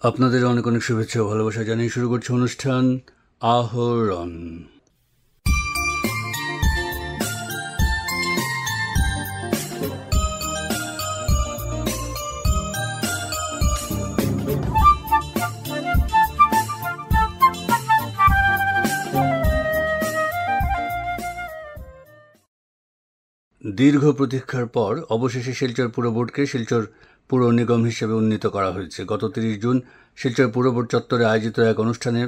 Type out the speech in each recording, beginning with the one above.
আপনাদের অনেক অনেক শুভেচ্ছা ও ভালোবাসা জানিয়ে শুরু করছে অনুষ্ঠান আহরণ। দীর্ঘ প্রতীক্ষার পর অবশেষে শিলচর পুর বোর্ডকে শিলচর পুর নিগম হিসেবে উন্নীত করা হয়েছে। গত 30 জুন শিলচর পুর বোর্ড চত্বরে আয়োজিত এক অনুষ্ঠানে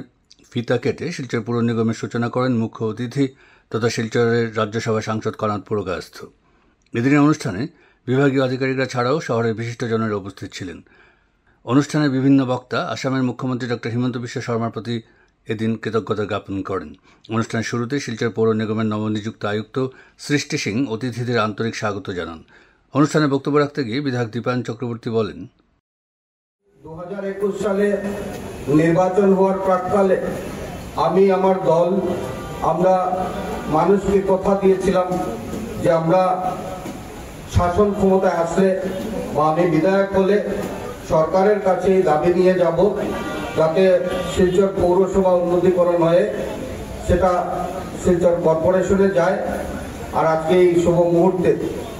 ফিতা কেটে শিলচর পুর নিগমের সূচনা করেন মুখ্য অতিথি তথা শিলচরের রাজ্যসভা সাংসদ কনাথ পুরকায়স্থ। এদিনের অনুষ্ঠানে বিভাগীয় আধিকারিকরা ছাড়াও শহরের বিশিষ্টজনেরা উপস্থিত ছিলেন। অনুষ্ঠানে বিভিন্ন বক্তা আসামের মুখ্যমন্ত্রী ডক্টর হিমন্ত বিশ্ব শর্মার প্রতি এদিন কৃতজ্ঞতা জ্ঞাপন করেন। অনুষ্ঠানের শুরুতে শিলচর পৌর নিগমের নবনিযুক্ত আয়ুক্ত সৃষ্টি সিং অতিথিদের আন্তরিক স্বাগত জানান। অনুষ্ঠানে বক্তব্য রাখতে গিয়ে বিধায়ক দীপায়ন চক্রবর্তী বলেন, 2021 সালে নির্বাচন হওয়ার প্রাক্কালে আমি আমার দল আমরা মানুষকে কথা দিয়েছিলাম যে আমরা শাসন ক্ষমতায় আসলে বা আমি বিধায়ক হলে সরকারের কাছে দাবি নিয়ে যাব যাতে শিলচর পৌরসভা উন্নতিকরণ হয়ে সেটা শিলচর কর্পোরেশনে যায়। আর আজকে এই শুভ মুহূর্তে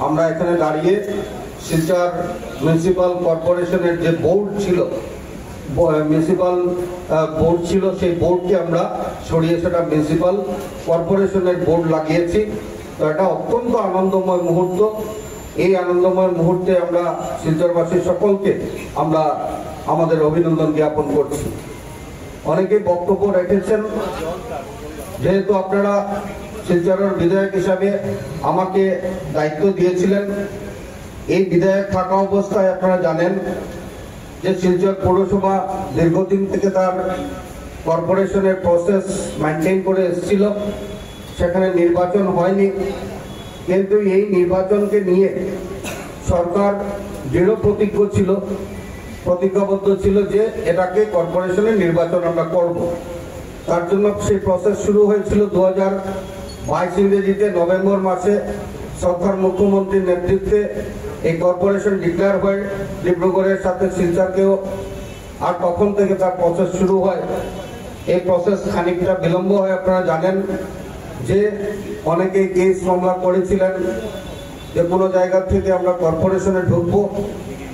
আমরা এখানে দাঁড়িয়ে শিলচর মিউনিসিপ্যাল কর্পোরেশনের যে বোর্ড ছিল সেই বোর্ডকে আমরা সরিয়ে সেটা মিউনিসিপ্যাল কর্পোরেশনের বোর্ড লাগিয়েছি। তো এটা অত্যন্ত আনন্দময় মুহূর্ত। এই আনন্দময় মুহূর্তে আমরা শিলচরবাসী সকলকে আমরা আমাদের অভিনন্দন জ্ঞাপন করছি। অনেকে বক্তব্য রেখেছেন, যেহেতু আপনারা শিলচরের বিধায়ক হিসাবে আমাকে দায়িত্ব দিয়েছিলেন, এই বিধায়ক থাকা অবস্থায় আপনারা জানেন যে শিলচর পৌরসভা দীর্ঘদিন থেকে তার কর্পোরেশনের প্রসেস মেনটেন করে এসেছিল, সেখানে নির্বাচন হয়নি। কিন্তু এই নির্বাচনকে নিয়ে সরকার দৃঢ় প্রতিজ্ঞাবদ্ধ ছিল যে এটাকে কর্পোরেশনের নির্বাচন আমরা করব। তার জন্য সেই প্রসেস শুরু হয়েছিল 2022 ইংরেজিতে নভেম্বর মাসে সরকার মুখ্যমন্ত্রীর নেতৃত্বে এই কর্পোরেশন ডিক্লেয়ার হয় ডিব্রুগড়ের সাথে শিলচরকেও, আর তখন থেকে তার প্রসেস শুরু হয়। এই প্রসেস খানিকটা বিলম্ব হয়। আপনারা জানেন যে অনেকে কেস মামলা করেছিলেন যে কোনো জায়গা থেকে আমরা কর্পোরেশনে ঢুকবো,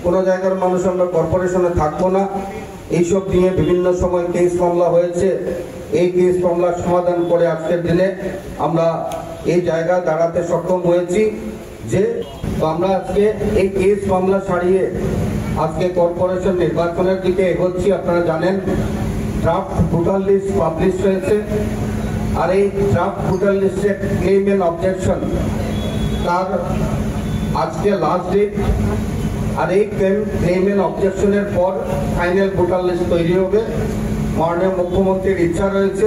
কোনো জায়গার মানুষ আমরা কর্পোরেশনে থাকবো না, এইসব নিয়ে বিভিন্ন সময় কেস মামলা হয়েছে। এই কেস মামলার সমাধান করে আজকের দিনে আমরা এই জায়গায় দাঁড়াতে সক্ষম হয়েছি যে আমরা আজকে এই কেস মামলা ছাড়িয়ে আজকে কর্পোরেশন নির্বাচনের দিকে এগোচ্ছি। আপনারা জানেন ড্রাফট ভোটার লিস্ট পাবলিশ হয়েছে, আর এই ড্রাফট ভোটার লিস্টের ক্লেম এন্ড অবজেকশন তার আজকে লাস্ট ডেট। আর এই ক্লেম এন্ড অবজেকশনের পর ফাইনাল ভোটার লিস্ট তৈরি হবে। মাননীয় মুখ্যমন্ত্রীর ইচ্ছা রয়েছে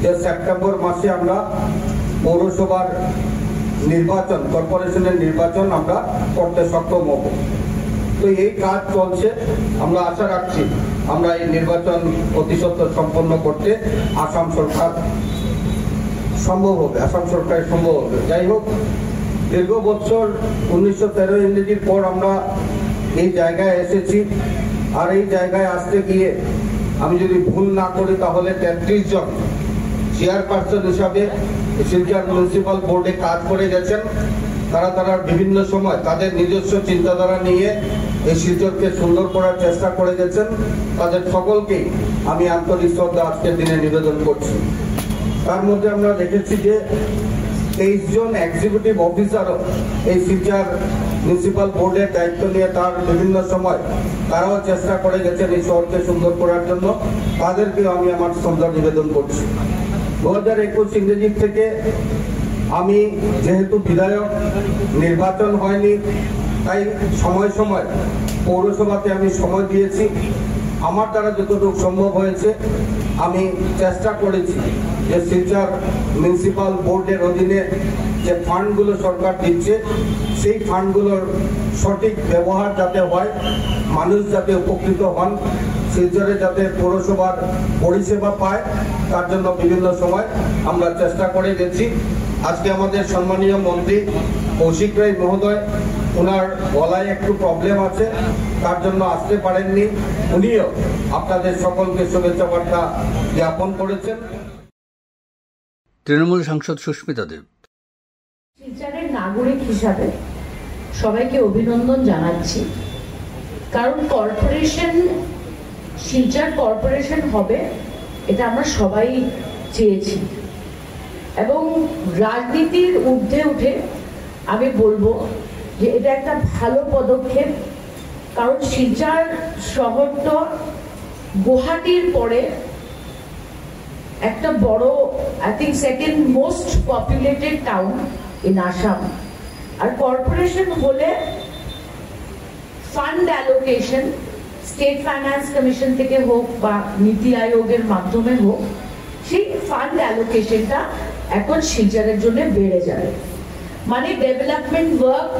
যে সেপ্টেম্বর মাসে আমরা পৌরসভার নির্বাচন, কর্পোরেশনের নির্বাচন আমরা করতে সক্ষম হব। তো এই কাজ চলছে। আমরা আশা রাখছি আমরা এই নির্বাচন অতি সত্বর সম্পন্ন করতে আসাম সরকারের সম্ভব হবে। যাই হোক, দীর্ঘ বছর 1913 ইংরেজির পর আমরা এই জায়গায় এসেছি। আর এই জায়গায় আসতে গিয়ে আমি যদি ভুল না করি তাহলে 33 জন চেয়ারপারসন হিসাবে শিলচর মিউনিসিপ্যাল বোর্ডে কাজ করে গেছেন। তারা বিভিন্ন সময় তাদের নিজস্ব চিন্তাধারা নিয়ে এই শিলচরকে সুন্দর করার চেষ্টা করে গেছেন। তাদের সকলকেই আমি আন্তরিক শ্রদ্ধা আজকের দিনে নিবেদন করছি। তার মধ্যে আমরা দেখেছি যে 23 জন এক্সিকিউটিভ অফিসারও এই শিলচর মিউনিসিপ্যাল বোর্ডের দায়িত্ব নিয়ে তার বিভিন্ন সময় তারাও চেষ্টা করে গেছেন এই শহরকে সুন্দর করার জন্য। তাদেরকেও আমি আমার শ্রদ্ধা নিবেদন করছি। 2021 ইংরেজি থেকে আমি যেহেতু বিধায়ক, নির্বাচন হয়নি, তাই সময় সময় পৌরসভাতে আমি সময় দিয়েছি। আমার দ্বারা যতটুকু সম্ভব হয়েছে আমি চেষ্টা করেছি যে শিলচর মিউনিসিপ্যাল বোর্ডের অধীনে যে ফান্ডগুলো সরকার দিচ্ছে সেই ফান্ডগুলোর সঠিক ব্যবহার যাতে হয়, মানুষ যাতে উপকৃত হন, শিলচরে যাতে পৌরসভার পরিষেবা পায়, তার জন্য বিভিন্ন সময় আমরা চেষ্টা করে গেছি। আজকে আমাদের সম্মানীয় মন্ত্রী কৌশিক রায় মহোদয় ওনার গলায় একটু প্রবলেম আছে, তার জন্য আসতে পারেননি। উনিও আপনাদের সকলকে শুভেচ্ছা বার্তা জ্ঞাপন করেছেন। তৃণমূল সাংসদ সুস্মিতা দেব। শিলচরের নাগরিক হিসাবে সবাইকে অভিনন্দন জানাচ্ছি, কারণ শিলচর কর্পোরেশন হবে এটা আমরা সবাই চেয়েছি। এবং রাজনীতির ঊর্ধ্বে উঠে আমি বলবো যে এটা একটা ভালো পদক্ষেপ, কারণ শিলচর শহরটা গুয়াহাটির পরে একটা বড়, I think second most populated town in Assam. আর কর্পোরেশন হলে fund allocation state finance commission থেকে হোক বা নীতি আয়োগের মাধ্যমে হোক, সেই ফান্ড অ্যালোকেশনটা এখন শিলচরের জন্য বেড়ে যাবে। মানে ডেভেলপমেন্ট ওয়ার্ক,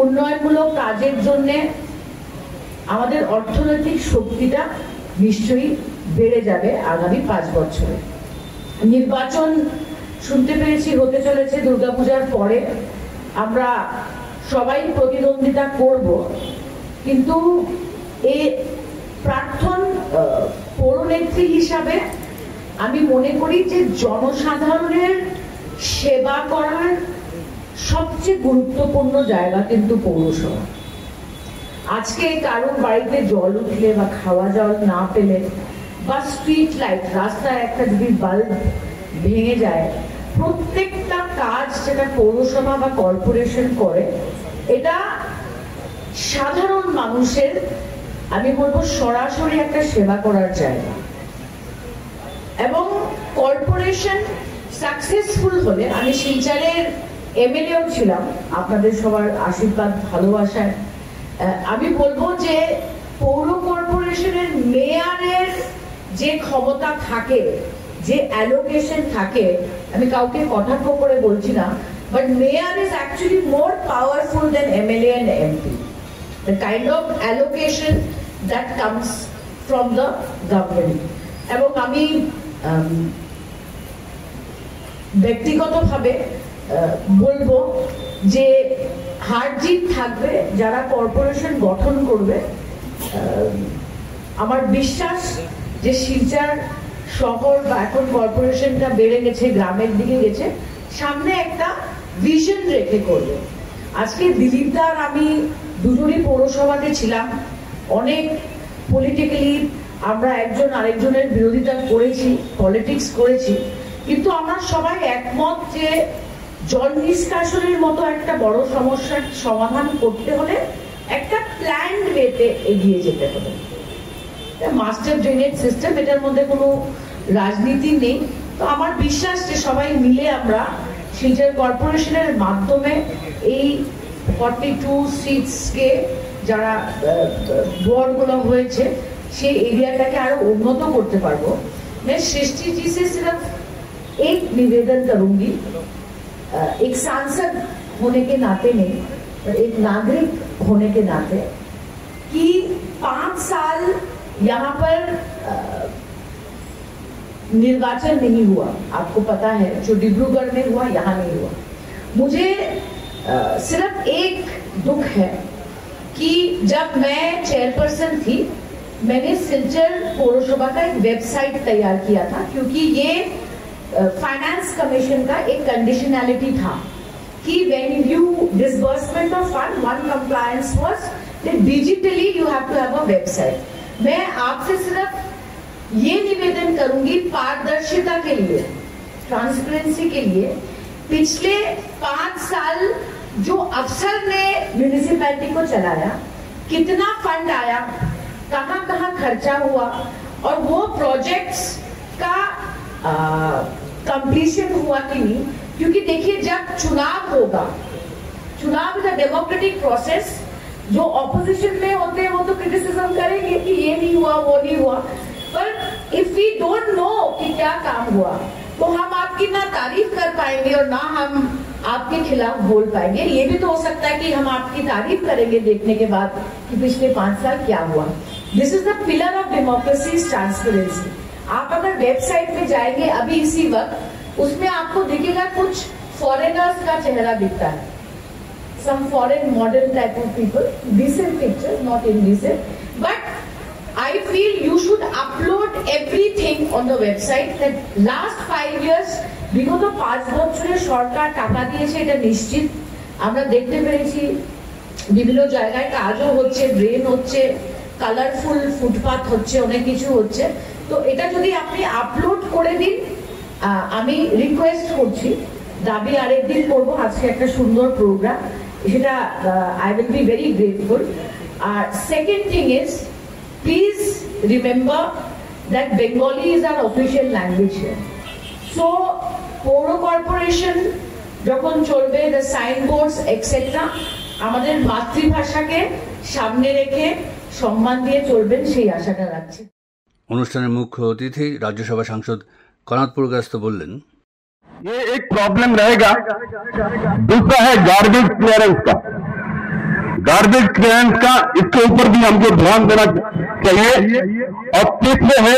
উন্নয়নমূলক কাজের জন্য আমাদের অর্থনৈতিক শক্তিটা নিশ্চয়ই বেড়ে যাবে আগামী 5 বছরে। নির্বাচন শুনতে পেরেছি হতে চলেছে দুর্গাপূজার পরে, আমরা সবাই প্রতিদ্বন্দ্বিতা করব, কিন্তু এই প্রাক্তন পৌরনেত্রী হিসাবে আমি মনে করি যে জনসাধারণের সেবা করার সবচেয়ে গুরুত্বপূর্ণ জায়গা কিন্তু পৌরসভা। আজকে কারোর বাড়িতে জল উঠলে বা খাওয়া জল না পেলে বা স্ট্রিট লাইট, রাস্তায় একটা যদি বাল্ব ভেঙে যায়, প্রত্যেকটা কাজ যেটা পৌরসভা বা কর্পোরেশন করে, এটা সাধারণ মানুষের আমি বলবো সরাসরি একটা সেবা করার জায়গা। এবং কর্পোরেশন সাকসেসফুল হলে, আমি শিলচরের এমএলএও ছিলাম আপনাদের সবার আশীর্বাদ ভালোবাসায়, আমি বলবো যে পৌর কর্পোরেশনের মেয়রের যে ক্ষমতা থাকে, যে অ্যালোকেশন থাকে, আমি কাউকে কটাক্ষ করে বলছি না, but mayor is actually more powerful than MLA and MP. The kind of allocation that comes from the government. এবং আমি ব্যক্তিগতভাবে বলবো যে হার জিত থাকবে যারা কর্পোরেশন গঠন করবে। আমার বিশ্বাস যে শিলচর শহর বা এখন কর্পোরেশনটা বেড়ে গেছে, গ্রামের দিকে গেছে, সামনে একটা ভিশন রেখে করবে। আজকে দিলীপ দার আমি দুজনই পৌরসভাতে ছিলাম, অনেক পলিটিক্যালি আমরা একজন আরেকজনের বিরোধিতা করেছি, পলিটিক্স করেছি, কিন্তু আমরা সবাই একমত যে জল নিষ্কাশনের মতো একটা বড় সমস্যার সমাধান করতে হলে একটা প্ল্যান্ড ওয়েতে এগিয়ে যেতে হবে। মাস্টার ড্রেনেজ সিস্টেম, এটার মধ্যে কোনো রাজনীতি নেই। তো আমার বিশ্বাস যে সবাই মিলে আমরা শিলচর কর্পোরেশনের মাধ্যমে এই 42 সিটসকে যারা ওয়ার্ডগুলো হয়েছে সেই এরিয়াটাকে আরো উন্নত করতে পারবো। मैं सृष्टि जी से सिर्फ एक निवेदन करूंगी, एक सांसद होने के नाते नहीं, पर एक नागरिक होने के नाते, कि 5 साल यहाँ पर निर्वाचन नहीं हुआ, आपको पता है, जो डिब्रूगढ़ में हुआ यहाँ नहीं हुआ। मुझे सिर्फ एक दुख है कि जब मैं चेयरपर्सन थी, मैंने सिलचर पौरसभा का एक वेबसाइट तैयार किया था, क्योंकि ये फाइनेंस कमीशन का एक कंडीशनैलिटी था कि when you disbursement of fund, one compliance was that digitally you have to have a website. मैं आपसे सिर्फ ये निवेदन करूंगी पारदर्शिता के लिए, ट्रांसपेरेंसी के लिए, पिछले 5 साल जो अफसर ने म्यूनिसिपैलिटी को चलाया, कितना फंड आया, कहां कहां खर्चा हुआ, और वो प्रोजेक्ट्स का कंप्लीशन हुआ कि नहीं। क्योंकि देखिए, जब चुनाव होगा, चुनाव इज अ डेमोक्रेटिक प्रोसेस, जो ऑपोजिशन में होते हैं वो तो क्रिटिसिज्म करेंगे कि ये नहीं हुआ, वो नहीं हुआ, पर इफ वी डोंट नो कि क्या काम हुआ, तो हम आपकी ना तारीफ कर पाएंगे और ना हम आपके खिलाफ बोल पाएंगे। ये भी तो हो सकता है कि हम आपकी तारीफ करेंगे देखने के बाद कि पिछले 5 साल क्या हुआ। This is the pillar of democracy, transparency. आप अगर वेबसाइट पे जाएंगे अभी इसी वक्त, उसमें आपको दिखेगा कुछ फॉरेनर्स का चेहरा दिखता है, some foreign model type of people, decent pictures, not indecent. But I feel you should upload everything on the website. That last 5 years, বিগত 5 বছরে সরকার টাকা দিয়েছে, এটা নিশ্চিত। আমরা দেখতে পেরেছি বিভিন্ন জায়গায় কাজও হচ্ছে, ড্রেন হচ্ছে, কালারফুল ফুটপাথ হচ্ছে, অনেক কিছু হচ্ছে। তো এটা যদি আপনি আপলোড করে দিন, আমি রিকোয়েস্ট করছি, দাবি আরেকদিন করবো, আজকে একটা সুন্দর প্রোগ্রাম, সেটা I will be very grateful. আর second thing is, please remember that Bengali is our official language here. So পৌর কর্পোরেশন যখন চলবে, দ্য সাইনবোর্ডস এক্সেট্রা, আমাদের মাতৃভাষাকে সামনে রেখে সম্মান দিয়ে চলবেন, সেই আশাটা রাখছি। অনুষ্ঠানের মুখ্য অতিথি রাজ্যসভা সাংসদ কনাথ পুরকায়স্থ বললেন, ये एक प्रॉब्लम रहेगा। दूसरा है गार्बेज क्लियरेंस का। गार्बेज क्लियरेंस का इसके ऊपर भी हमको ध्यान देना चाहिए। और तीसरे है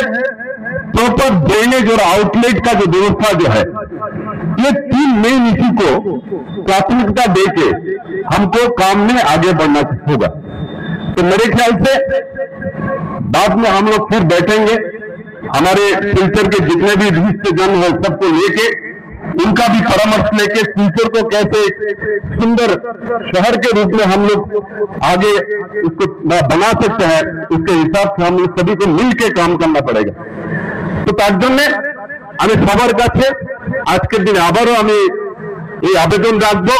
प्रॉपर ड्रेनेज और आउटलेट का जो व्यवस्था जो है, ये 3 मेन इश्यू को प्राथमिकता देके हमको काम में आगे बढ़ना होगा। तो मेरे ख्याल से बाद में हम लोग फिर बैठेंगे, हमारे सिलचर के जितने भी जन है सबको लेके, उनका भी परामर्श लेके सिलचर को कैसे सुंदर शहर के रूप में हम लोग आगे उसको बना सकते हैं, उसके हिसाब से हम लोग सभी को मिलके काम करना पड़ेगा। तो তার জন্য আমি সবার কাছে আজকের দিনে আবারও আমি এই আবেদন রাখবো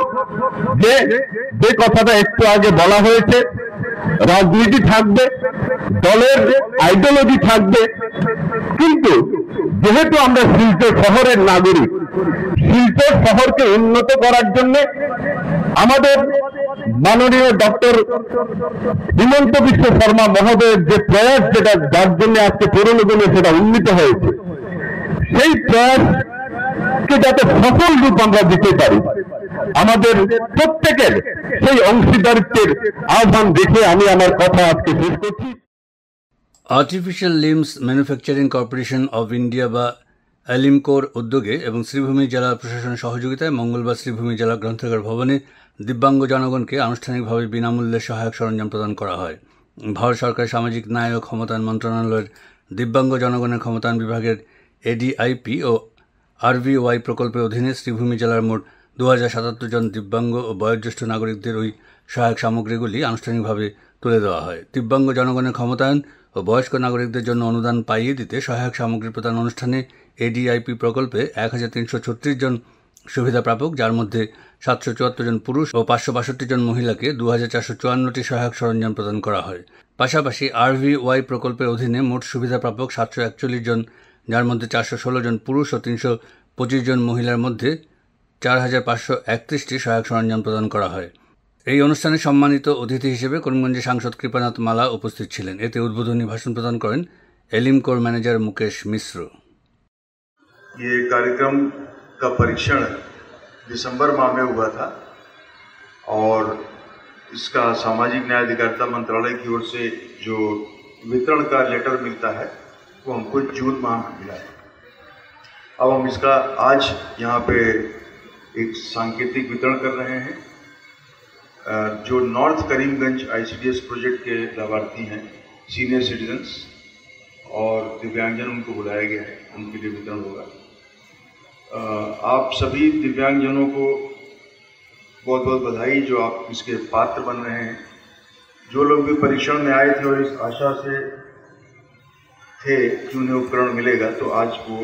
যে কথাটা একটু আগে বলা হয়েছে, রাজনীতি থাকবে, দলের আইডিওলজি থাকবে, কিন্তু যেহেতু আমরা শিলচর শহরের নাগরিক, শিলচর শহরকে উন্নত করার জন্য আমাদের মাননীয় ডক্টর হিমন্ত বিশ্ব শর্মা মহোদয়ের যে প্রয়াস, যেটা যার জন্য আজকে পৌর নিগমে সেটা উন্নীত হয়েছে, সেই প্রয়াসকে যাতে সফল রূপ আমরা দিতে পারি, আমাদের প্রত্যেকের সেই অংশীদারিত্বের আহ্বান দেখে আমি আমার কথা আজকে শেষ করছি। Artificial limbs manufacturing corporation of India বা অ্যালিমকোর উদ্যোগে এবং শ্রীভূমি জেলা প্রশাসনের সহযোগিতায় মঙ্গলবার শ্রীভূমি জেলা গ্রন্থাগার ভবনে দিব্যাঙ্গ জনগণকে আনুষ্ঠানিকভাবে বিনামূল্যে সহায়ক সরঞ্জাম প্রদান করা হয়। ভারত সরকারের সামাজিক ন্যায় ও ক্ষমতায়ন মন্ত্রণালয়ের দিব্যাঙ্গ জনগণের ক্ষমতায়ন বিভাগের এডিআইপি ও আরভিওয়াই প্রকল্পের অধীনে শ্রীভূমি জেলার মোট 2077 জন দিব্যাঙ্গ ও বয়োজ্যেষ্ঠ নাগরিকদের ওই সহায়ক সামগ্রীগুলি আনুষ্ঠানিকভাবে তুলে দেওয়া হয়। দিব্যাঙ্গ জনগণের ক্ষমতায়ন ও বয়স্ক নাগরিকদের জন্য অনুদান পাইয়ে দিতে সহায়ক সামগ্রী প্রদান অনুষ্ঠানে এডিআইপি প্রকল্পে 1336 জন সুবিধা প্রাপক, যার মধ্যে 774 জন পুরুষ ও 562 জন মহিলাকে 2454টি সহায়ক সরঞ্জাম প্রদান করা হয়। পাশাপাশি আরভিওয়াই প্রকল্পের অধীনে মোট সুবিধা প্রাপক 741 জন, যার মধ্যে 416 জন পুরুষ ও 325 জন মহিলার মধ্যে 4531টি সহায়ক সরঞ্জাম প্রদান করা হয়। এই অনুষ্ঠানে সম্মানিত অতিথি হিসেবে করিমগঞ্জের সাংসদ কৃপানাথ মালা উপস্থিত ছিলেন। এতে উদ্বোধনী ভাষণ প্রদান করেন এলিমকোর ম্যানেজার মুকেশ মিশ্র। ये कार्यक्रम का परीक्षण दिसंबर माह में हुआ था और इसका सामाजिक न्याय अधिकारिता मंत्रालय की ओर से जो वितरण का लेटर मिलता है वो हमको जून माह में मिला है। अब हम इसका आज यहाँ पे एक सांकेतिक वितरण कर रहे हैं। जो नॉर्थ करीमगंज ICDS प्रोजेक्ट के लाभार्थी हैं, सीनियर सिटीजन्स और दिव्यांगजन, उनको बुलाया गया है, उनके लिए वितरण होगा। आप सभी दिव्यांगजनों को बहुत बहुत बधाई जो आप इसके पात्र बन रहे हैं। जो लोग भी परीक्षण में आए थे और इस आशा से थे कि उन्हें उपकरण मिलेगा, तो आज वो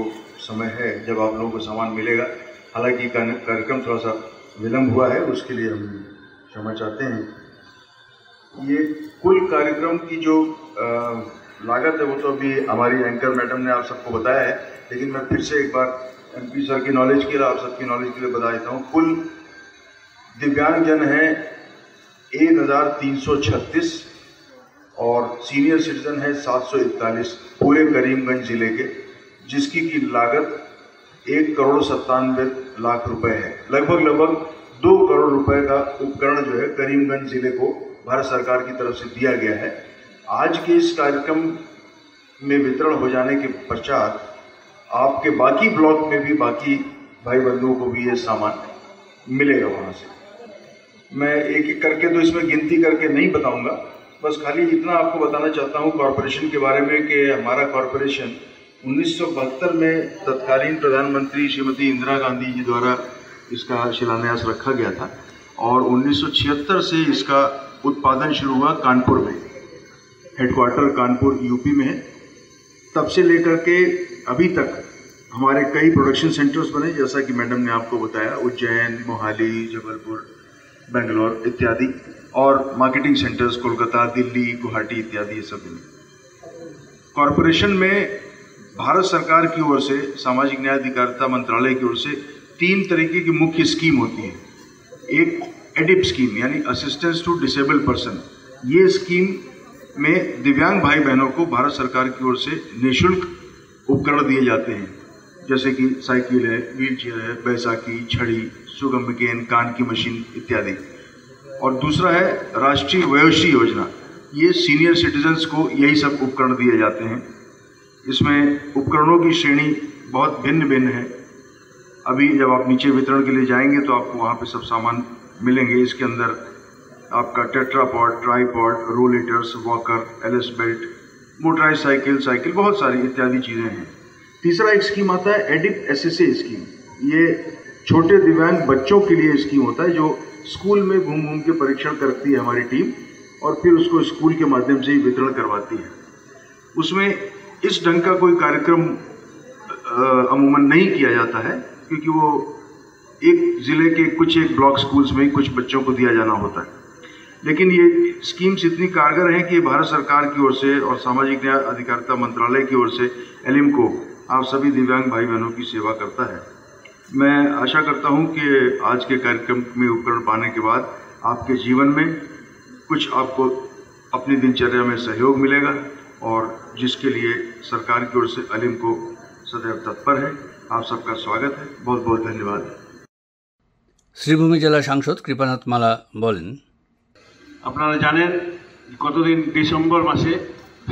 समय है जब आप लोगों को सामान मिलेगा। हालांकि कार्यक्रम थोड़ा सा विलम्ब हुआ है, उसके लिए हम क्षमा चाहते हैं। ये कुल कार्यक्रम की जो लागत है वो तो अभी हमारी एंकर मैडम ने आप सबको बताया है, लेकिन मैं फिर से एक बार MP सर की नॉलेज के लिए, आप सबकी नॉलेज के लिए बता देता हूँ। कुल दिव्यांगजन हैं 1336 और सीनियर सिटीजन है 741 पूरे करीमगंज जिले के, जिसकी की लागत 1,97,00,000 रुपए है। लगभग 2 करोड़ रुपए का उपकरण जो है करीमगंज जिले को भारत सरकार की तरफ से दिया गया है। आज के इस कार्यक्रम में वितरण हो जाने के पश्चात आपके बाकी ब्लॉक में भी बाकी भाई बंधुओं को भी ये सामान मिलेगा वहाँ से। मैं एक एक करके तो इसमें गिनती करके नहीं बताऊंगा, बस खाली इतना आपको बताना चाहता हूँ कॉरपोरेशन के बारे में कि हमारा कॉरपोरेशन 1972 में तत्कालीन प्रधानमंत्री श्रीमती इंदिरा गांधी जी द्वारा इसका शिलान्यास रखा गया था और 1976 से इसका उत्पादन शुरू हुआ कानपुर में। हेडक्वार्टर कानपुर यूपी में है। तब से लेकर के अभी तक हमारे कई प्रोडक्शन सेंटर्स बने, जैसा कि मैडम ने आपको बताया, उज्जैन, मोहाली, जबलपुर, बेंगलोर इत्यादि, और मार्केटिंग सेंटर्स कोलकाता, दिल्ली, गुवाहाटी इत्यादि ये सब हैं। कॉरपोरेशन में भारत सरकार की ओर से, सामाजिक न्याय अधिकारिता मंत्रालय की ओर से 3 तरीके की मुख्य स्कीम होती है। एक एडिप स्कीम यानी असिस्टेंस टू डिसेबल पर्सन। ये स्कीम में दिव्यांग भाई बहनों को भारत सरकार की ओर से निःशुल्क उपकरण दिए जाते हैं, जैसे कि साइकिल है, व्हील चेयर है, बैसाखी, छड़ी, सुगम केन, कान की मशीन इत्यादि। और दूसरा है राष्ट्रीय वयोश्री योजना। ये सीनियर सिटीजन्स को यही सब उपकरण दिए जाते हैं। इसमें उपकरणों की श्रेणी बहुत भिन्न भिन्न है। अभी जब आप नीचे वितरण के लिए जाएंगे तो आपको वहाँ पे सब सामान मिलेंगे। इसके अंदर आपका tetrapod, tripod, rollators, walker, LS belt, motorise cycle, बहुत सारी इत्यादि चीज़ें हैं। तीसरा एक स्कीम आता है एडिप एसएसए स्कीम। ये छोटे दिव्यांग बच्चों के लिए स्कीम होता है जो स्कूल में घूम घूम के परीक्षण करती है हमारी टीम और फिर उसको स्कूल के माध्यम से ही वितरण करवाती है। उसमें इस ढंग का कोई कार्यक्रम अमूमन नहीं किया जाता है, क्योंकि वो एक ज़िले के कुछ एक ब्लॉक स्कूल्स में ही कुछ बच्चों को दिया जाना होता है। लेकिन ये स्कीम्स इतनी कारगर हैं कि भारत सरकार की ओर से और सामाजिक न्याय अधिकारिता मंत्रालय की ओर से एलिमको आप सभी दिव्यांग भाई बहनों की सेवा करता है। मैं आशा करता हूं कि आज के कार्यक्रम में उपकरण पाने के बाद आपके जीवन में कुछ आपको अपनी दिनचर्या में सहयोग मिलेगा और जिसके लिए सरकार की ओर से एलिमको सदैव तत्पर है। आप सबका स्वागत है। बहुत बहुत धन्यवाद। শ্রীভূমি জেলা সাংসদ কৃপানাথ মালা বলেন, আপনারা জানেন গতদিন ডিসেম্বর মাসে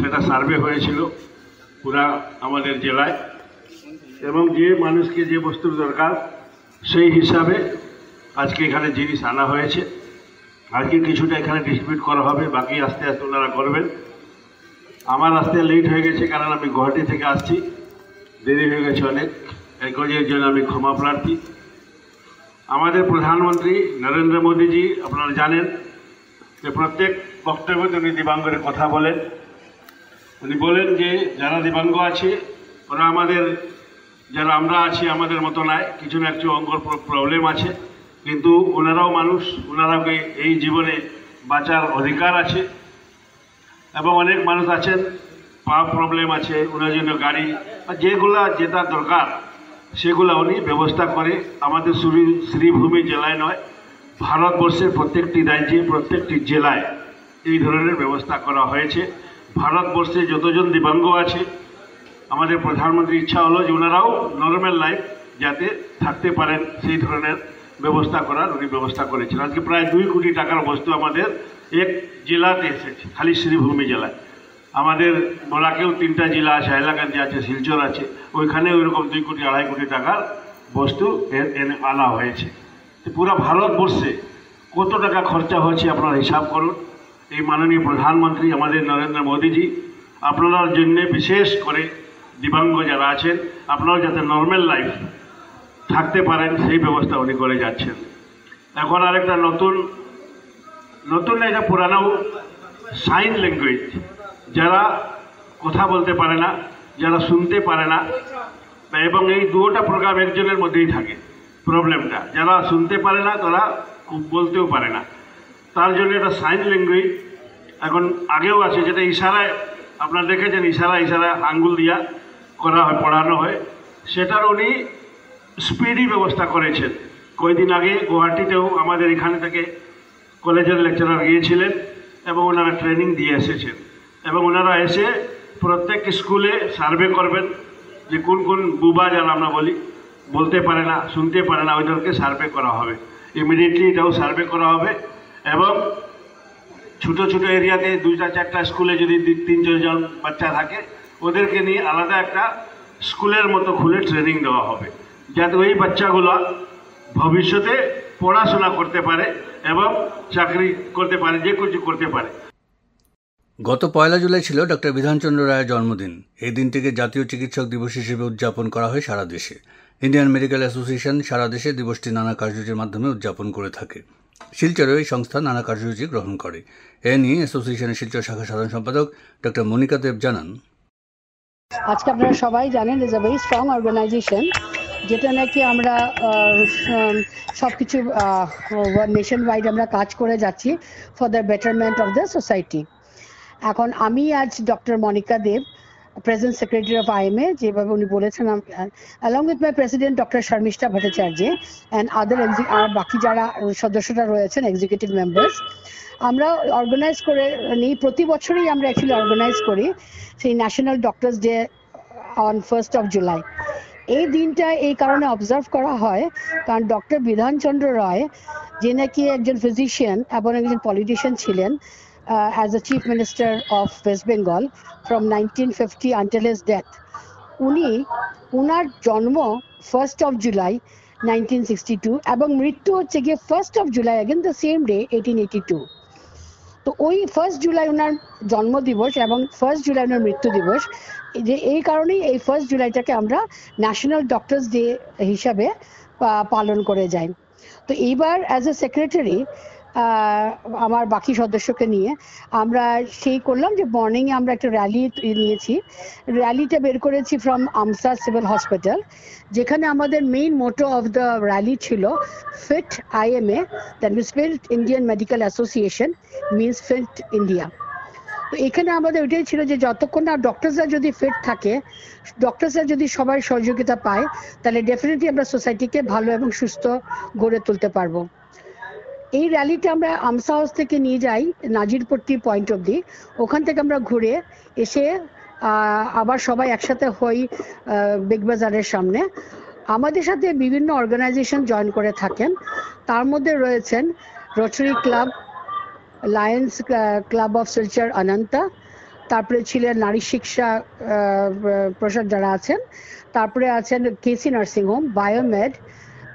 সেটা সার্ভে হয়েছিল পুরা আমাদের জেলায়, এবং যে মানুষকে যে বস্তুর দরকার সেই হিসাবে আজকে এখানে জিনিস আনা হয়েছে। আজকে কিছুটা এখানে ডিস্ট্রিবিউট করা হবে, বাকি আস্তে আস্তে ওনারা করবেন। আমার আসতে লেট হয়ে গেছে কারণ আমি গুয়াহাটি থেকে আসছি, দেরি হয়ে গেছে অনেক, এই কাজের জন্য আমি ক্ষমা প্রার্থী। আমাদের প্রধানমন্ত্রী নরেন্দ্র মোদীজি আপনারা জানেন যে প্রত্যেক বক্তব্যে উনি দিব্যাঙ্গের কথা বলেন। উনি বলেন যে যারা দিব্যাঙ্গ আছে ওরা আমাদের, যারা আমরা আছি আমাদের মতো নয়, কিছু না কিছু অঙ্গর প্রবলেম আছে, কিন্তু ওনারাও মানুষ, ওনারাও এই জীবনে বাঁচার অধিকার আছে। এবং অনেক মানুষ আছেন পা প্রবলেম আছে, ওনার জন্য গাড়ি বা যেগুলা যেটা দরকার সেগুলো উনি ব্যবস্থা করে আমাদের শ্রীভূমি জেলায় নয়, ভারতবর্ষের প্রত্যেকটি রাজ্যে প্রত্যেকটি জেলায় এই ধরনের ব্যবস্থা করা হয়েছে। ভারতবর্ষে যতজন দিব্যাঙ্গ আছে আমাদের প্রধানমন্ত্রীর ইচ্ছা হলো যে ওনারাও নর্মাল লাইফ যাতে থাকতে পারেন সেই ধরনের ব্যবস্থা করার উনি ব্যবস্থা করেছেন। আজকে প্রায় 2 কোটি টাকার বস্তু আমাদের এক জেলাতে এসেছে, খালি শ্রীভূমি জেলায়। আমাদের বলাকেও 3টা জেলা আছে, হাইলাকান্দি আছে, শিলচর আছে, ওইখানে ওইরকম 2 কোটি 2.5 কোটি টাকার বস্তু আনা হয়েছে। তো পুরো ভারতবর্ষে কত টাকা খরচা হয়েছে আপনারা হিসাব করুন। এই মাননীয় প্রধানমন্ত্রী আমাদের নরেন্দ্র মোদীজি আপনার জন্য বিশেষ করে দিব্যাঙ্গ যারা আছেন আপনারা যাতে নর্মাল লাইফ থাকতে পারেন সেই ব্যবস্থা উনি করে যাচ্ছেন। এখন আরেকটা নতুন এটা পুরানো সাইন ল্যাঙ্গুয়েজ, যারা কথা বলতে পারে না, যারা শুনতে পারে না, এবং এই দুটো প্রোগ্রাম একজনের মধ্যেই থাকে প্রবলেমটা। যারা শুনতে পারে না তারা বলতেও পারে না, তার জন্য এটা সাইন ল্যাঙ্গুয়েজ এখন আগেও আছে, যেটা ইশারায় আপনারা দেখেছেন, ইশারা আঙ্গুল দিয়া করা হয়, পড়ানো হয়। সেটার উনি স্পিডি ব্যবস্থা করেছেন। কয়েকদিন আগে গুয়াহাটিতেও আমাদের এখান থেকে কলেজের লেকচারার গিয়েছিলেন এবং ওনারা ট্রেনিং দিয়ে এসেছেন, এবং ওনারা এসে প্রত্যেক স্কুলে সার্ভে করবেন যে কোন কোন বুবা যারা আমরা বলি বলতে পারে না, শুনতে পারে না, ওইদেরকে সার্ভে করা হবে। ইমিডিয়েটলি এটাও সার্ভে করা হবে। এবং ছোটো ছোটো এরিয়াতে 2-4টা স্কুলে যদি 3-4 জন বাচ্চা থাকে ওদেরকে নিয়ে আলাদা একটা স্কুলের মতো খুলে ট্রেনিং দেওয়া হবে, যাতে ওই বাচ্চাগুলো ভবিষ্যতে পড়াশোনা করতে পারে এবং চাকরি করতে পারে, যে কিছু করতে পারে। গত 1 জুলাই ছিল ডক্টর বিধানচন্দ্র রায়ের জন্মদিন। এই দিনটিকে জাতীয় চিকিৎসক দিবস হিসেবে উদযাপন করা হয় সারা দেশে। ইন্ডিয়ান মেডিকেল অ্যাসোসিয়েশন সারা দেশে দিবসটি নানা কার্যসূচির মাধ্যমে উদযাপন করে থাকে। শিলচরেও এই সংস্থা নানা কার্যসূচি গ্রহণ করে। এ নিয়ে অ্যাসোসিয়েশনের শিলচর শাখা সাধারণ সম্পাদক ডক্টর মনিকা দেব জানান, আজকে আপনারা সবাই জানেন is a very strong organisation, যেটা নাকি আমরা সবকিছু নেশন ওয়াইড আমরা কাজ করে যাচ্ছি for the betterment of the society. এখন আমি আজ doctor Monika Deb, present secretary of IMA, যেভাবে উনি বলেছেন, along with my president doctor Sharmishtha Bhattacharya and other বাকি যারা সদস্যরা রয়েছেন এক্সিকিউটিভ মেম্বার্স, আমরা অর্গানাইজ করে নিই। প্রতি বছরই আমরা অ্যাকচুয়ালি অর্গানাইজ করি সেই national doctors day on 1st July. এই দিনটা এই কারণে অবজার্ভ করা হয় কারণ ডক্টর বিধানচন্দ্র রায়, যে নাকি একজন ফিজিশিয়ান এবং একজন পলিটিশিয়ান ছিলেন as a chief minister of West Bengal from 1950 until his death, উনার জন্ম 1st July 1962 এবং মৃত্যু হচ্ছে গিয়ে 1st July again the same day 1882। তো ওই 1st জুলাই ওনার জন্মদিবস এবং 1st জুলাই ওনার মৃত্যু দিবস, যে এই কারণেই এই 1st জুলাইটাকে আমরা ন্যাশনাল ডক্টরস ডে হিসাবে পালন করে যাই। তো এইবার অ্যাজ এ সেক্রেটারি আমার বাকি সদস্যকে নিয়ে আমরা সেই করলাম যে মর্নিংয়ে আমরা একটা র্যালি নিয়েছি। র্যালিটা বের করেছি ফ্রম আমসা সিভিল হসপিটাল, যেখানে আমাদের main motto of the rally ছিল fit IMA, that means fit Indian medical association means fit India. তো এখানে আমাদের ওইটাই ছিল যে যতক্ষণ না ডক্টরসরা যদি ফিট থাকে, ডক্টরসরা যদি সবার সহযোগিতা পায়, তাহলে ডেফিনেটলি আমরা সোসাইটিকে ভালো এবং সুস্থ গড়ে তুলতে পারবো। এই র্যালিটা আমরা আমসা হাউস থেকে নিয়ে যাই নাজিরপট্টি পয়েন্ট অবধি। ওখান থেকে আমরা ঘুরে এসে আবার সবাই একসাথে হই বিগ বাজারের সামনে। আমাদের সাথে বিভিন্ন অর্গানাইজেশন জয়েন করে থাকেন, তার মধ্যে রয়েছেন rotary club, Lions club of Silchar Ananta, তারপরে ছিলেন নারী শিক্ষা প্রসাদ যারা আছেন, তারপরে আছেন কেসি নার্সিং হোম, বায়োমেড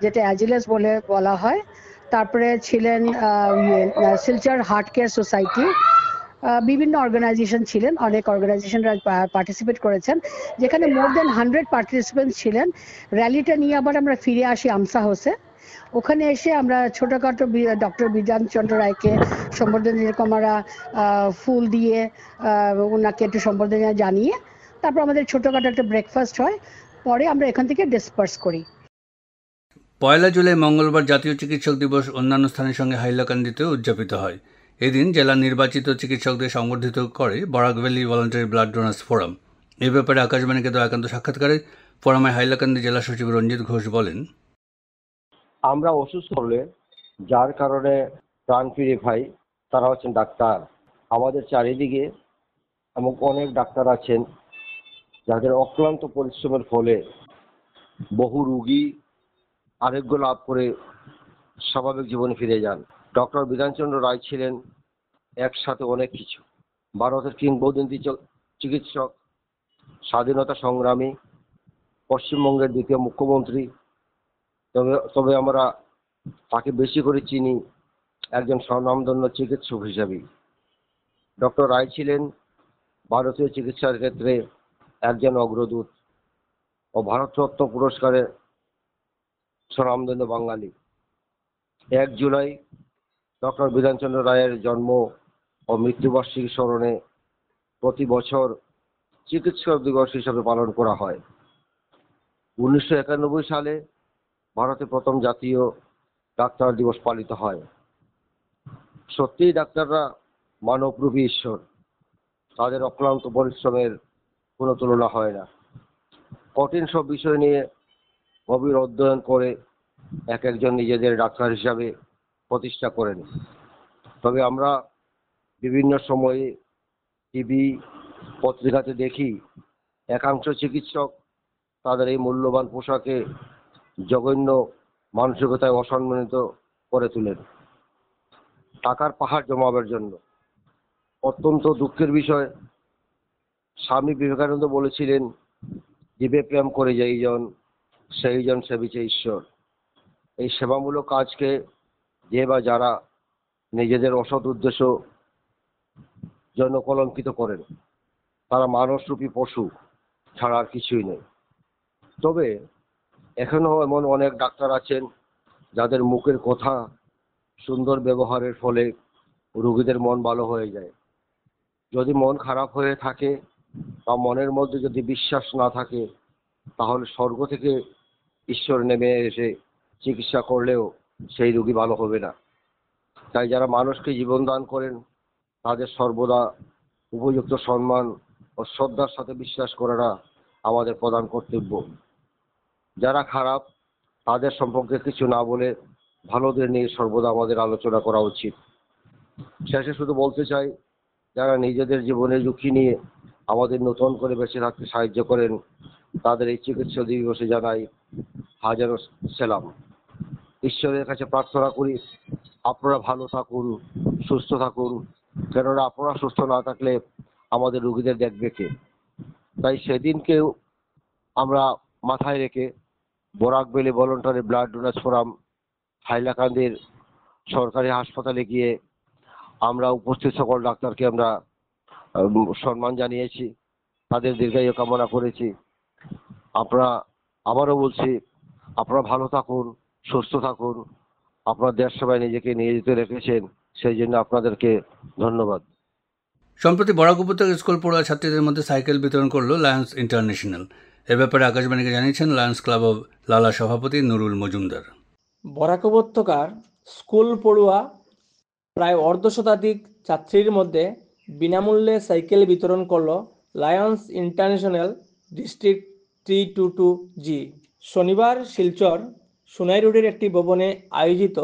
যেটা অ্যাজিলাস বলে বলা হয়, তারপরে ছিলেন শিলচর হার্ট কেয়ার সোসাইটি, বিভিন্ন অর্গানাইজেশন ছিলেন, অনেক অর্গানাইজেশনরা পার্টিসিপেট করেছেন, যেখানে মোর দেন 100 পার্টিসিপেন্টস ছিলেন। র্যালিটা নিয়ে আবার আমরা ফিরে আসি আমসা হাউসে। ওখানে এসে আমরা ছোটখাটো ডক্টর বিধানচন্দ্র রায়কে সম্বর্ধনা, যেরকম আমরা ফুল দিয়ে ওনাকে একটু সম্বর্ধনা জানিয়ে তারপর আমাদের ছোটখাটো একটা ব্রেকফাস্ট হয়, পরে আমরা এখান থেকে ডিসপার্স করি। 1 জুলাই মঙ্গলবার জাতীয় চিকিৎসক দিবস অন্যান্য স্থানের সঙ্গে হাইলাকান্দিতেও উদযাপিত হয়। এদিন জেলার নির্বাচিত চিকিৎসকদের সংবর্ধিত করে Barak valley voluntary blood donors forum. এ ব্যাপারে আকাশবাণীকে দেওয়া একান্ত সাক্ষাৎকারে ফোরামে হাইলাকান্দি জেলা সচিব রঞ্জিত ঘোষ বলেন, আমরা অসুস্থ হলে যার কারণে প্রাণ ফিরে পাই তারা হচ্ছেন ডাক্তার। আমাদের চারিদিকে এমন অনেক ডাক্তার আছেন যাদের অক্লান্ত পরিশ্রমের ফলে বহু রুগী আরোগ্য লাভ করে স্বাভাবিক জীবনে ফিরে যান। ডক্টর বিধানচন্দ্র রায় ছিলেন একসাথে অনেক কিছু। ভারতের কিংবদন্তি চিকিৎসক, স্বাধীনতা সংগ্রামী, পশ্চিমবঙ্গের দ্বিতীয় মুখ্যমন্ত্রী। তবে আমরা তাকে বেশি করে চিনি একজন স্বনামধন্য চিকিৎসক হিসাবে। ডক্টর রায় ছিলেন ভারতীয় চিকিৎসার ক্ষেত্রে একজন অগ্রদূত ও ভারতরত্ন পুরস্কারে স্বনামধন্য বাঙালি। 1 জুলাই ডক্টর বিধানচন্দ্র রায়ের জন্ম ও মৃত্যুবার্ষিকী স্মরণে প্রতি বছর চিকিৎসক দিবস হিসাবে পালন করা হয়। 1991 সালে ভারতে প্রথম জাতীয় ডাক্তার দিবস পালিত হয়। সত্যিই ডাক্তাররা মানবরূপী ঈশ্বর, তাদের অক্লান্ত পরিশ্রমের কোনো তুলনা হয় না। কঠিন সব বিষয় নিয়ে গভীর অধ্যয়ন করে একজন নিজেদের ডাক্তার হিসাবে প্রতিষ্ঠা করেন। তবে আমরা বিভিন্ন সময়ে টিভি পত্রিকাতে দেখি একাংশ চিকিৎসক তাদের এই মূল্যবান পোশাকে জঘন্য মানসিকতায় অসম্মানিত করে তোলেন টাকার পাহাড় জমাবার জন্য। অত্যন্ত দুঃখের বিষয়, স্বামী বিবেকানন্দ বলেছিলেন, জীবে প্রেম করে যেইজন সেইজন সেবিছে ঈশ্বর। এই সেবামূলক কাজকে যে বা যারা নিজেদের অসৎ উদ্দেশ্য জন্য কলঙ্কিত করেন, তারা মানুষরূপী পশু ছাড়া আর কিছুই নেই। তবে এখনো এমন অনেক ডাক্তার আছেন যাদের মুখের কথা, সুন্দর ব্যবহারের ফলে রোগীদের মন ভালো হয়ে যায়। যদি মন খারাপ হয়ে থাকে বা মনের মধ্যে যদি বিশ্বাস না থাকে, তাহলে স্বর্গ থেকে ঈশ্বর নেমে এসে চিকিৎসা করলেও সেই রোগী ভালো হবে না। তাই যারা মানুষকে জীবন দান করেন তাদের সর্বদা উপযুক্ত সম্মান ও শ্রদ্ধার সাথে বিশ্বাস করাটা আমাদের প্রধান কর্তব্য। যারা খারাপ তাদের সম্পর্কে কিছু না বলে ভালোদের নিয়ে সর্বদা আমাদের আলোচনা করা উচিত। শেষে শুধু বলতে চাই, যারা নিজেদের জীবনে ঝুঁকি নিয়ে আমাদের নতুন করে বেঁচে থাকতে সাহায্য করেন তাদের এই চিকিৎসা দিবসে জানাই হাজারো সেলাম। ঈশ্বরের কাছে প্রার্থনা করি আপনারা ভালো থাকুন, সুস্থ থাকুন, কেননা আপনারা সুস্থ না থাকলে আমাদের রোগীদের দেখবে কে। তাই সেদিনকেও আমরা মাথায় রেখে Barak valley voluntary blood donors forum হাইলাকান্দির সরকারি হাসপাতালে গিয়ে আমরা উপস্থিত সকল ডাক্তারকে আমরা সম্মান জানিয়েছি, তাদের দীর্ঘায়ু কামনা করেছি। আপনারা, আবারও বলছি, আপনারা ভালো থাকুন, সুস্থ থাকুন। আপনার দেশ সবাই নিজেকে নিয়োজিত রেখেছেন, সেই জন্য আপনাদেরকে ধন্যবাদ। সম্প্রতি বরাক উপত্যকা স্কুল পড়ুয়া ছাত্রীদের মধ্যে সাইকেল বিতরণ করল লায়ন্স ইন্টারন্যাশনাল। এ ব্যাপারে আকাশবাণীকে জানিয়েছেন লায়ন্স ক্লাব অব লালা সভাপতি নুরুল মজুমদার। বরাক উপত্যকার স্কুল পড়ুয়া প্রায় অর্ধশতাধিক ছাত্রীর মধ্যে বিনামূল্যে সাইকেল বিতরণ করল লায়ন্স ইন্টারন্যাশনাল ডিস্ট্রিক্ট 322G। শনিবার শিলচর সোনাই রোডের একটি ভবনে আয়োজিত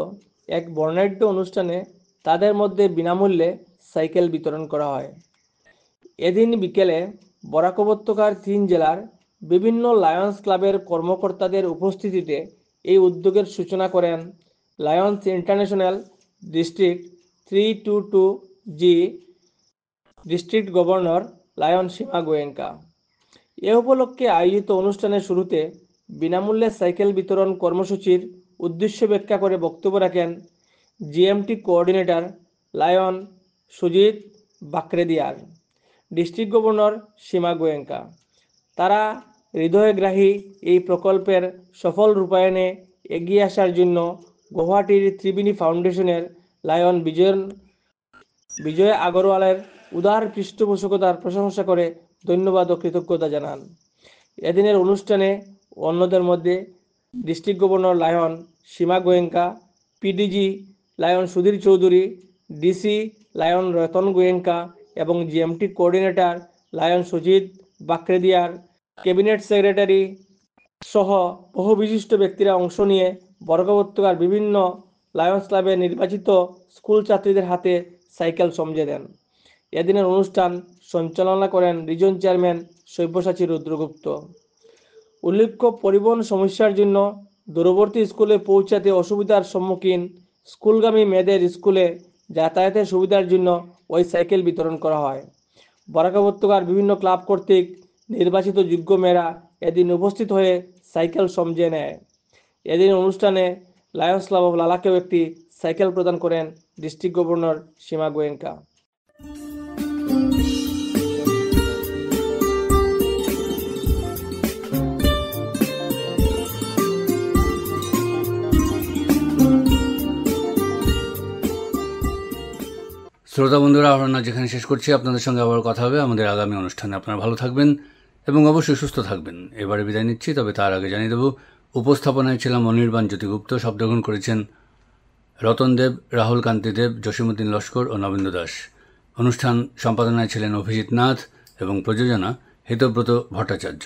এক বর্ণাঢ্য অনুষ্ঠানে তাদের মধ্যে বিনামূল্যে সাইকেল বিতরণ করা হয়। এদিন বিকেলে বরাক উপত্যকার 3 জেলার বিভিন্ন লায়ন্স ক্লাবের কর্মকর্তাদের উপস্থিতিতে এই উদ্যোগের সূচনা করেন lions international district 322G district governor lion Seema Goenka. এ উপলক্ষে আয়োজিত অনুষ্ঠানের শুরুতে বিনামূল্যে সাইকেল বিতরণ কর্মসূচির উদ্দেশ্য ব্যাখ্যা করে বক্তব্য রাখেন GMT coordinator lion Sujit Bakrediar, district governor Seema Goenka. তারা হৃদয়গ্রাহী এই প্রকল্পের সফল রূপায়ণে এগিয়ে আসার জন্য গুয়াহাটির ত্রিবেণী ফাউন্ডেশনের লায়ন বিজয় আগরওয়ালের উদার পৃষ্ঠপোষকতার প্রশংসা করে ধন্যবাদ ও কৃতজ্ঞতা জানান। এদিনের অনুষ্ঠানে অন্যদের মধ্যে district governor lion Seema Goenka, PDG lion Sudhir Chowdhury, DC lion Ratan Goenka এবং GMT coordinator lion Sujit Bakrediar, cabinet secretary সহ বহু বিশিষ্ট ব্যক্তিরা অংশ নিয়ে বরাক উপত্যকার বিভিন্ন লায়ন্স ক্লাবে নির্বাচিত স্কুল ছাত্রীদের হাতে সাইকেল সমঝে দেন। এদিনের অনুষ্ঠান সঞ্চালনা করেন রিজন চেয়ারম্যান সব্যসাচী রুদ্রগুপ্ত। উল্লেখ্য, পরিবহন সমস্যার জন্য দূরবর্তী স্কুলে পৌঁছাতে অসুবিধার সম্মুখীন স্কুলগামী মেয়েদের স্কুলে যাতায়াতের সুবিধার জন্য ওই সাইকেল বিতরণ করা হয়। বরাক উপত্যকার বিভিন্ন ক্লাব কর্তৃক নির্বাচিত যোগ্য মেয়েরা এদিন উপস্থিত হয়ে সাইকেল সমঝে নেয়। এদিন অনুষ্ঠানে লায়ন্স ক্লাব অব লালাকেও একটি সাইকেল প্রদান করেন ডিস্ট্রিক্ট গভর্নর সীমা গোয়েঙ্কা। শ্রোতা বন্ধুরা, আমরা যেখানে শেষ করছি, আপনাদের সঙ্গে আবার কথা হবে আমাদের আগামী অনুষ্ঠানে। আপনারা ভালো থাকবেন এবং অবশ্যই সুস্থ থাকবেন। এবারে বিদায় নিচ্ছি, তবে তার আগে জানিয়ে দেব, উপস্থাপনায় ছিলাম অনির্বাণ জ্যোতিগুপ্ত, শব্দগ্রহণ করেছেন রতন দেব, রাহুল কান্তি দেব, জসীমউদ্দিন লস্কর ও নবেন্দু দাস। অনুষ্ঠান সম্পাদনায় ছিলেন অভিজিৎ নাথ এবং প্রযোজনা হিতব্রত ভট্টাচার্য।